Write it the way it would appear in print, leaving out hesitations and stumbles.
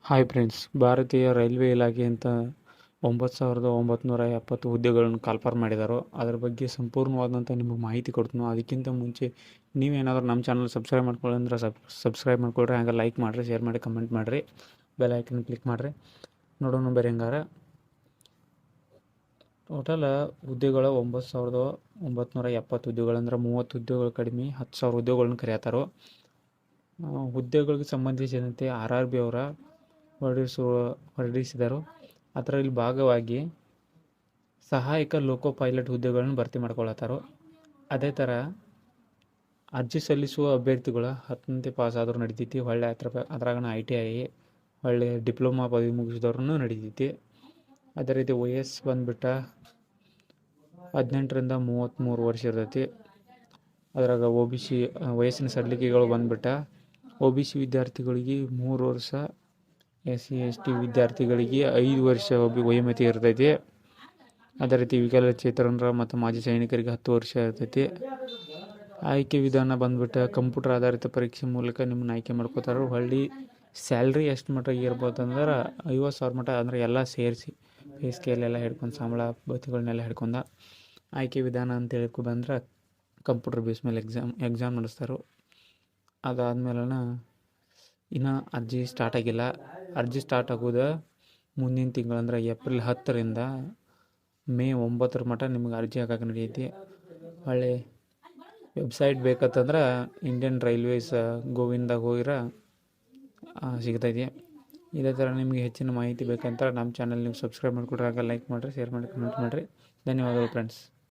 Hi friends, ಭಾರತೀಯ railway ಇಲಾಖೆಯಿಂದ 9,970 ಹುದ್ದೆಗಳನ್ನು ಕಾಲ್ಫರ್ ಮಾಡಿದರು. ಅದರ ಬಗ್ಗೆ ಸಂಪೂರ್ಣವಾದಂಥ ನಿಮಗೆ ಮಾಹಿತಿ ಕೊಡ್ತೀನಿ. ಅದಕ್ಕಿಂತ ಮುಂಚೆ ನೀವೇನಾದರೂ ನಮ್ಮ ಚಾನಲ್ ಸಬ್ಸ್ಕ್ರೈಬ್ ಮಾಡ್ಕೊಳ್ಳಿ ಅಂದ್ರೆ ಸಬ್ಸ್ಕ್ರೈಬ್ ಮಾಡ್ಕೊಳ್ರಿ. ಹಾಗೆ ಲೈಕ್ ಮಾಡಿರಿ, ಶೇರ್ ಮಾಡಿ, ಕಮೆಂಟ್ ಮಾಡಿರಿ, ಬೆಲ್ ಐಕನ್ ಕ್ಲಿಕ್ ಮಾಡಿರಿ. ನೋಡೋಣ ಬರೀ ಹಂಗಾರೆ ಟೋಟಲ್ ಹುದ್ದೆಗಳು 9,970 ಹುದ್ದೆಗಳಂದ್ರೆ 30 ಹುದ್ದೆಗಳು ಕಡಿಮೆ 10,000 ಹುದ್ದೆಗಳನ್ನ ಕರೆಯತ್ತಾರೋ. ಹುದ್ದೆಗಳಿಗೆ ಸಂಬಂಧಿಸಿದಂತೆ RRB ಅವರ ಹೊರಡಿಸಿದರು. ಅದರಲ್ಲಿ ಭಾಗವಾಗಿ ಸಹಾಯಕ ಲೋಕೋ ಪೈಲಟ್ ಹುದ್ದೆಗಳನ್ನು ಭರ್ತಿ ಮಾಡ್ಕೊಳತ್ತಾರೋ. ಅದೇ ಥರ ಅರ್ಜಿ ಸಲ್ಲಿಸುವ ಅಭ್ಯರ್ಥಿಗಳು 10ನೇ ಪಾಸ್ ಆದರೂ ನಡಿತೈತಿ. ಒಳ್ಳೆ ಅದ್ರಾಗ ITI ಒಳ್ಳೆ ಡಿಪ್ಲೊಮಾ ಪದವಿ ಮುಗಿಸಿದವ್ರೂ ನಡಿತೈತಿ. ಅದೇ ರೀತಿ ವಯಸ್ಸು ಬಂದುಬಿಟ್ಟು 18ರಿಂದ 33 ವರ್ಷ ಇರ್ತೈತಿ. ಅದ್ರಾಗ OBC ವಯಸ್ಸಿನ ಸಡಿಲಿಕೆಗಳು ಬಂದುಬಿಟ್ಟು OBC ವಿದ್ಯಾರ್ಥಿಗಳಿಗೆ 3 ವರ್ಷ, SC ST ವಿದ್ಯಾರ್ಥಿಗಳಿಗೆ 5 ವರ್ಷ ವಯೋಮಿತಿ ಇರ್ತೈತಿ. ಅದೇ ರೀತಿ ವಿಕಲಚೇತನರ ಮತ್ತು ಮಾಜಿ ಸೈನಿಕರಿಗೆ 10 ವರ್ಷ ಇರ್ತೈತಿ. ಆಯ್ಕೆ ವಿಧಾನ ಬಂದುಬಿಟ್ಟು ಕಂಪ್ಯೂಟರ್ ಆಧಾರಿತ ಪರೀಕ್ಷೆ ಮೂಲಕ ನಿಮ್ಮನ್ನ ಆಯ್ಕೆ ಮಾಡ್ಕೋತಾರೆ. ಹೊಳ್ಳಿ ಸ್ಯಾಲ್ರಿ ಎಷ್ಟು ಮಟ್ಟ ಇರ್ಬೋದು ಅಂದ್ರೆ 50,000 ಮಟ್ಟ, ಅಂದರೆ ಎಲ್ಲ ಸೇರಿಸಿ ಪೇ ಸ್ಕೇಲ್ ಎಲ್ಲ ಹಿಡ್ಕೊಂಡು ಸಂಬಳ ಭತ್ಯೆಗಳನ್ನೆಲ್ಲ ಹಿಡ್ಕೊಂಡು ಆಯ್ಕೆ ವಿಧಾನ ಅಂತೇಳಿ ಬಂದ್ರೆ ಕಂಪ್ಯೂಟರ್ ಬೇಸ್ ಮೇಲೆ ಎಕ್ಸಾಮ್ ನಡೆಸ್ತಾರೆ. ಅದಾದಮೇಲೆ ಇನ್ನು ಅರ್ಜಿ ಸ್ಟಾರ್ಟ್ ಆಗಿಲ್ಲ. ಅರ್ಜಿ ಸ್ಟಾರ್ಟ್ ಆಗೋದು ಮುಂದಿನ ತಿಂಗಳು, ಅಂದರೆ ಏಪ್ರಿಲ್ 10ರಿಂದ ಮೇ 9 ಮಟ್ಟ ನಿಮ್ಗೆ ಅರ್ಜಿ ಹಾಕಕ್ಕೆ ನಡೆಯೈತಿ. ಹೊಳ್ಳಿ ವೆಬ್ಸೈಟ್ ಬೇಕಂತಂದ್ರೆ ಇಂಡಿಯನ್ ರೈಲ್ವೇಸ್ ಗೋವಿಂದಾಗ ಹೋಗಿರ ಸಿಗ್ತೈತಿ. ಇದೇ ಥರ ನಿಮಗೆ ಹೆಚ್ಚಿನ ಮಾಹಿತಿ ಬೇಕಂತ ನಮ್ಮ ಚಾನಲ್ ನೀವು ಸಬ್ಸ್ಕ್ರೈಬ್ ಮಾಡಿಕೊಡ್ರಿ. ಆಗ ಲೈಕ್ ಮಾಡಿರಿ, ಶೇರ್ ಮಾಡಿ, ಕಮೆಂಟ್ ಮಾಡಿರಿ. ಧನ್ಯವಾದಗಳು ಫ್ರೆಂಡ್ಸ್.